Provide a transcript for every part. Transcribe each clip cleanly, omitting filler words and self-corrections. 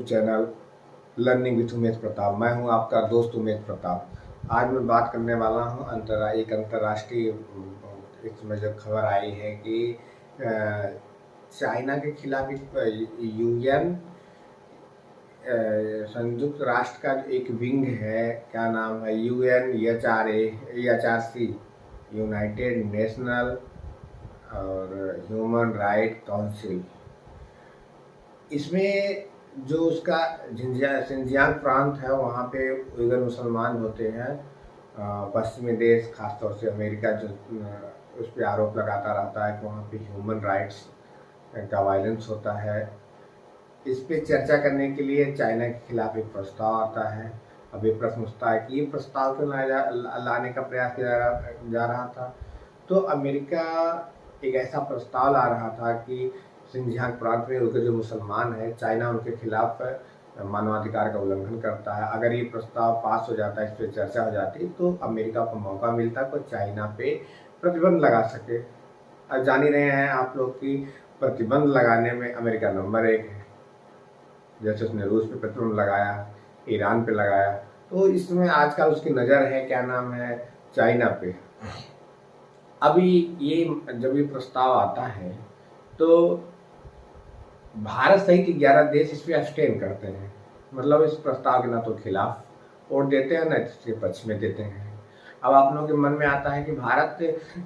Channel learning with Umesh Pratap. मैं हूं आपका दोस्त उमेश प्रताप। आज मैं बात करने वाला हूं एक अंतर्राष्ट्रीय इसमें जो खबर आई है कि चाइना के खिलाफ यूएन संयुक्त राष्ट्र का एक विंग है, क्या नाम है, UNHRC, यूनाइटेड नेशनल और ह्यूमन राइट काउंसिल। इसमें जो उसका सिंजियांग प्रांत है, वहाँ पे उइगर मुसलमान होते हैं। पश्चिमी देश खासतौर से अमेरिका जो उस पर आरोप लगाता रहता है कि वहाँ पे ह्यूमन राइट्स का वायलेंस होता है। इस पे चर्चा करने के लिए चाइना के खिलाफ एक प्रस्ताव आता है। अब ये प्रश्न उठता है कि ये प्रस्ताव क्यों लाने का प्रयास किया जा रहा था। तो अमेरिका एक ऐसा प्रस्ताव ला रहा था कि सिंजियांग प्रांत में उनके जो मुसलमान हैं, चाइना उनके खिलाफ मानवाधिकार का उल्लंघन करता है। अगर ये प्रस्ताव पास हो जाता, इस पर चर्चा हो जाती, तो अमेरिका को मौका मिलता कि चाइना पे प्रतिबंध लगा सके। अब जान ही रहे हैं आप लोग कि प्रतिबंध लगाने में अमेरिका नंबर 1 है। जैसे उसने रूस पे प्रतिबंध लगाया, ईरान पे लगाया, तो इसमें आजकल उसकी नज़र है, क्या नाम है, चाइना पे। अभी जब ये प्रस्ताव आता है तो भारत सहित 11 देश इस पर अब्सटेन करते हैं। मतलब इस प्रस्ताव के ना तो खिलाफ वोट देते हैं, ना इसके पक्ष में देते हैं। अब आप लोगों के मन में आता है कि भारत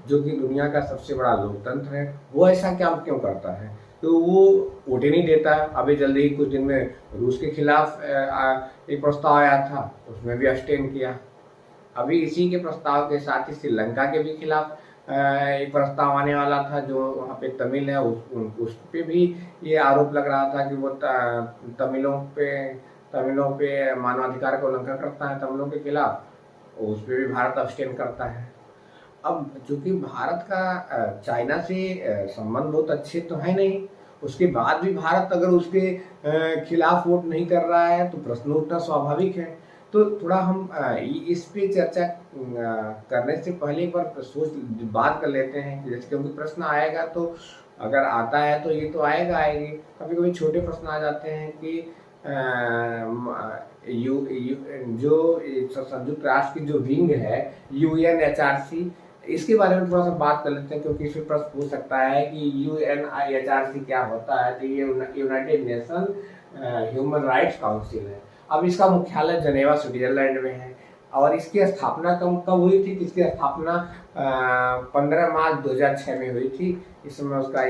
जो कि दुनिया का सबसे बड़ा लोकतंत्र है, वो ऐसा क्यों करता है, तो वो वोट ही नहीं देता। अभी जल्दी ही कुछ दिन में रूस के खिलाफ एक प्रस्ताव आया था, उसमें भी अब्सटेन किया। अभी इसी के प्रस्ताव के साथ ही श्रीलंका के भी खिलाफ एक प्रस्ताव आने वाला था, जो वहाँ पे तमिल है, उस पे भी ये आरोप लग रहा था कि वो तमिलों पे मानवाधिकार का उल्लंघन करता है, तमिलों के खिलाफ। उस पर भी भारत अब्सटेन करता है। अब चूंकि भारत का चाइना से संबंध बहुत अच्छे तो है नहीं, उसके बाद भी भारत अगर उसके खिलाफ वोट नहीं कर रहा है तो प्रश्न उठना स्वाभाविक है। तो थोड़ा हम इस पे चर्चा करने से पहले एक बार बात कर लेते हैं, जैसे क्योंकि प्रश्न आएगा तो अगर आता है तो ये तो आएगी। कभी कभी छोटे प्रश्न आ जाते हैं कि जो संयुक्त राष्ट्र की जो विंग है UNHRC, इसके बारे में थोड़ा सा बात कर लेते हैं, क्योंकि इसमें प्रश्न पूछ सकता है कि UNHRC क्या होता है। तो ये United nation human rights council है। अब इसका मुख्यालय जनेवा स्विट्जरलैंड में है और इसकी स्थापना कब हुई थी? इसकी स्थापना 15 मार्च 2006 में हुई थी। इसमें उसका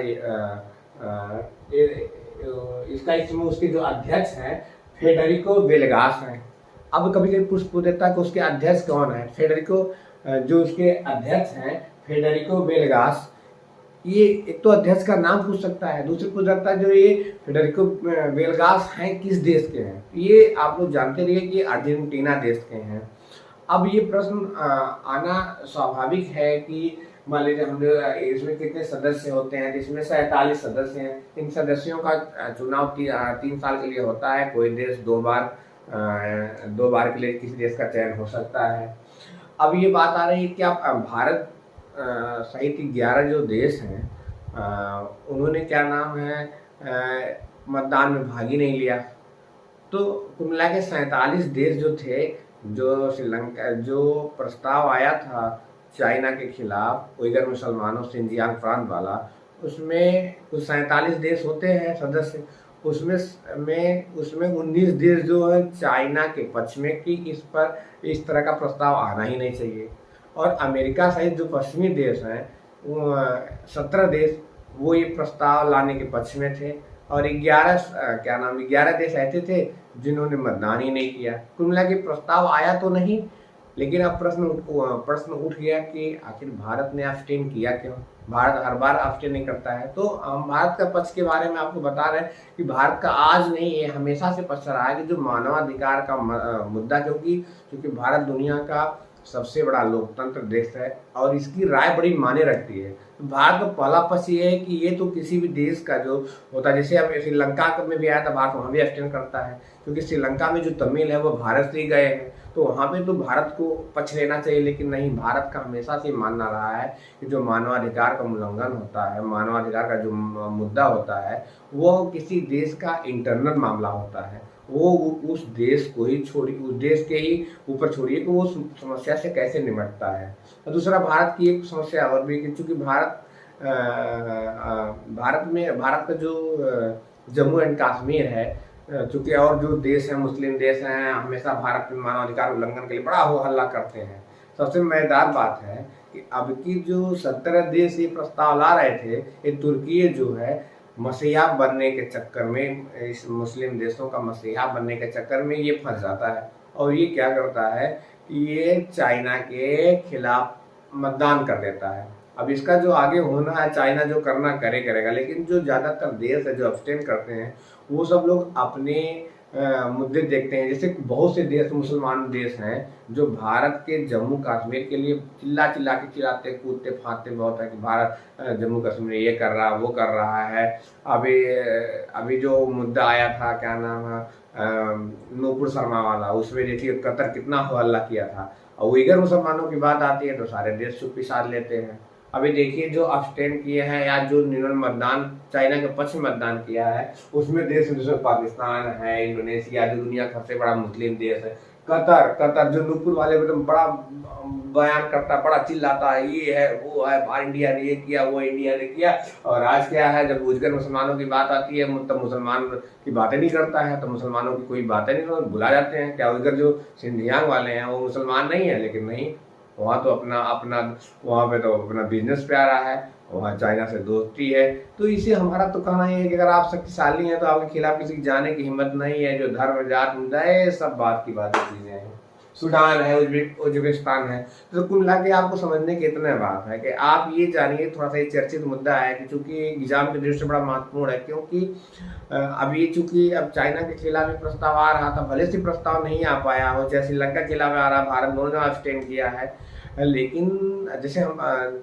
इसमें उसके जो अध्यक्ष हैं फेडरिको वेलगास हैं। अब कभी कभी पूछ देता है कि उसके अध्यक्ष कौन है। जो उसके अध्यक्ष हैं फेडरिको वेलगास, ये एक तो अध्यक्ष का नाम पूछ सकता है, दूसरे पूछ सकता है जो ये फेडरिको वेलगास हैं किस देश के हैं। ये आप लोग जानते रहिए कि अर्जेंटीना देश के हैं। अब ये प्रश्न आना स्वाभाविक है कि मान लीजिए हम इसमें कितने सदस्य होते हैं, इसमें 47 सदस्य हैं। इन सदस्यों का चुनाव 3 साल के लिए होता है। कोई देश 2 बार के लिए किसी देश का चयन हो सकता है। अब ये बात आ रही है कि आप भारत सहित 11 जो देश हैं, उन्होंने क्या नाम है, मतदान में भाग ही नहीं लिया। तो कुल मिला के 47 देश जो थे, जो श्रीलंका जो प्रस्ताव आया था चाइना के खिलाफ उइगर मुसलमानों सिंजियांग प्रांत वाला, उसमें कुछ 47 देश होते हैं सदस्य। उसमें 19 देश जो है चाइना के पक्ष में कि इस तरह का प्रस्ताव आना ही नहीं चाहिए। और अमेरिका सहित जो पश्चिमी देश हैं, 17 देश वो ये प्रस्ताव लाने के पक्ष में थे और 11 देश ऐसे थे जिन्होंने मतदान ही नहीं किया। कुल मिला के प्रस्ताव आया तो नहीं, लेकिन अब प्रश्न उठ गया कि आखिर भारत ने अब्सटेन किया क्यों। भारत हर बार अब्सटेन नहीं करता है। तो हम भारत का पक्ष के बारे में आपको बता रहे हैं कि भारत का आज नहीं, ये हमेशा से पक्ष रहा है कि जो मानवाधिकार का मुद्दा, क्योंकि भारत दुनिया का सबसे बड़ा लोकतंत्र देश है और इसकी राय बड़ी मायने रखती है। तो भारत का पहला पक्ष ये है कि ये तो किसी भी देश का जो होता है, जैसे अब श्रीलंका में भी आया था भारत, वहाँ भी एक्सटेंड करता है, क्योंकि श्रीलंका में जो तमिल है वो भारत से ही गए हैं, तो वहाँ पे तो भारत को पक्ष लेना चाहिए। लेकिन नहीं, भारत का हमेशा से मानना रहा है कि जो मानवाधिकार का उल्लंघन होता है, मानवाधिकार का जो मुद्दा होता है, वो किसी देश का इंटरनल मामला होता है, वो उस देश को ही छोड़िए, उस देश के ही ऊपर छोड़िए कि वो समस्या से कैसे निपटता है। और दूसरा, भारत की एक समस्या और भी कि चूंकि भारत का जो जम्मू एंड कश्मीर है, चूंकि और जो देश हैं, मुस्लिम देश हैं, हमेशा भारत में मानवाधिकार उल्लंघन के लिए बड़ा हो हल्ला करते हैं। सबसे मजेदार बात है कि अब की जो 17 देश ये प्रस्ताव ला रहे थे, ये तुर्की जो है मसीहा बनने के चक्कर में, इस मुस्लिम देशों का मसीहा बनने के चक्कर में ये फंस जाता है, और ये क्या करता है कि ये चाइना के खिलाफ मतदान कर देता है। अब इसका जो आगे होना है, चाइना जो करना करेगा, लेकिन जो ज़्यादातर देश है जो अब्सटेन करते हैं, वो सब लोग अपने मुद्दे देखते हैं। जैसे बहुत से देश, मुसलमान देश हैं, जो भारत के जम्मू कश्मीर के लिए चिल्ला चिल्ला के चिल्लाते कूदते फाँदते बहुत है कि भारत जम्मू कश्मीर ये कर रहा, वो कर रहा है। अभी जो मुद्दा आया था, क्या नाम है, नूपुर शर्मा वाला, उसमें देखिए कतर कितना हो हल्ला किया था, और उइगर मुसलमानों की बात आती है तो सारे देश चुप्पी साध लेते हैं। अभी देखिए जो अब्सटेन किए हैं या जो निर्णय मतदान चाइना के पक्ष में मतदान किया है, उसमें देश जैसे पाकिस्तान है, इंडोनेशिया, जो दुनिया का सबसे बड़ा मुस्लिम देश है, कतर जो नूपुर वाले मतलब बड़ा बयान करता, बड़ा चिल्लाता है, ये है वो है, इंडिया ने ये किया, वो इंडिया ने किया। और आज क्या है, जब उइगर मुसलमानों की बात आती है तब मुसलमान की बातें नहीं करता है, तो मुसलमानों की कोई बातें नहीं, तो भुला जाते हैं। क्या उइगर जो सिंधियांग वाले हैं वो मुसलमान नहीं है? लेकिन नहीं, वहाँ तो अपना वहाँ पे तो अपना बिजनेस प्यारा है, वहाँ चाइना से दोस्ती है। तो इसे हमारा तो कहना है कि अगर आप शक्तिशाली हैं तो आपके खिलाफ किसी की जाने की हिम्मत नहीं है। जो धर्म जात मुद्दा है, सब बात की चीजें हैं। सूडान है, उज्बेकिस्तान है, तो कुल मिला के आपको समझने की इतना बात है कि आप ये जानिए, थोड़ा सा ये चर्चित मुद्दा है कि चूंकि एग्जाम की दृष्टि से बड़ा महत्वपूर्ण है, क्योंकि अब ये चूंकि अब चाइना के खिलाफ एक प्रस्ताव आ रहा था, भले से प्रस्ताव नहीं आ पाया हो, चाहे श्रीलंका के खिलाफ आ रहा, भारत दोनों ने अब्सटेन किया है, लेकिन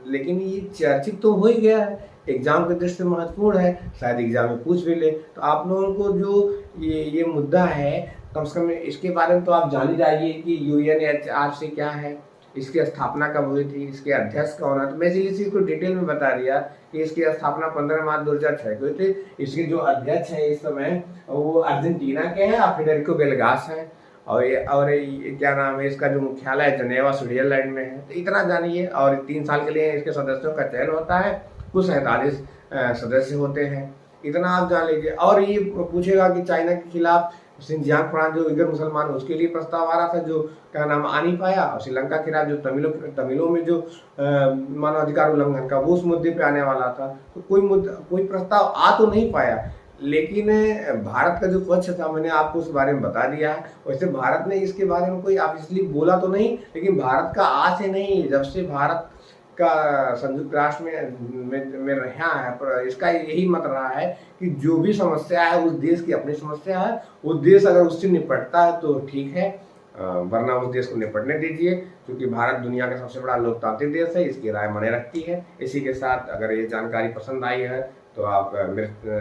लेकिन ये चर्चित तो हो ही गया है, एग्जाम की दृष्टि से महत्वपूर्ण है, शायद एग्जाम में पूछ भी ले। तो आप लोगों को जो ये मुद्दा है, कम से कम इसके बारे में तो आप जान ही जाइए कि UNHRC क्या है, इसकी स्थापना कब हुई थी, इसके अध्यक्ष कौन है। तो मैं इसी चीज को डिटेल में बता दिया कि इसकी स्थापना 15 मार्च 2006 को हुई थी। इसके जो अध्यक्ष है इस समय, वो अर्जेंटीना के हैं, फेडेरिको वेलगास हैं, और ये क्या नाम है, इसका जो मुख्यालय जनेवा स्विट्जरलैंड में है। तो इतना जानिए। और 3 साल के लिए इसके सदस्यों का चयन होता है, कुल 47 सदस्य होते हैं, इतना आप जान लीजिए। और ये पूछेगा कि चाइना के खिलाफ सिंजियांग प्रांत जो उइगर मुसलमान, उसके लिए प्रस्ताव आ रहा था, जो क्या नाम आ नहीं पाया, और श्रीलंका के खिलाफ जो तमिलों में जो मानवाधिकार उल्लंघन का, वो उस मुद्दे पे आने वाला था। तो कोई प्रस्ताव आ तो नहीं पाया, लेकिन भारत का जो पक्ष था, मैंने आपको उस बारे में बता दिया है। वैसे भारत ने इसके बारे में कोई ऑब्वियसली बोला तो नहीं, लेकिन भारत का आज से नहीं, जब से भारत का संयुक्त राष्ट्र में रहा है, पर इसका यही मत रहा है कि जो भी समस्या है उस देश की अपनी समस्या है, वो देश अगर उससे निपटता है तो ठीक है, वरना उस देश को निपटने दीजिए, क्योंकि भारत दुनिया का सबसे बड़ा लोकतांत्रिक देश है, इसकी राय मायने रखती है। इसी के साथ अगर ये जानकारी पसंद आई है तो आप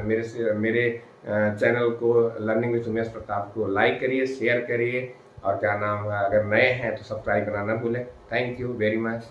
मेरे चैनल को लर्निंग विद उमेश प्रताप को लाइक करिए, शेयर करिए, और क्या नाम है, अगर नए हैं तो सब्सक्राइब करना ना भूलें। Thank you very much.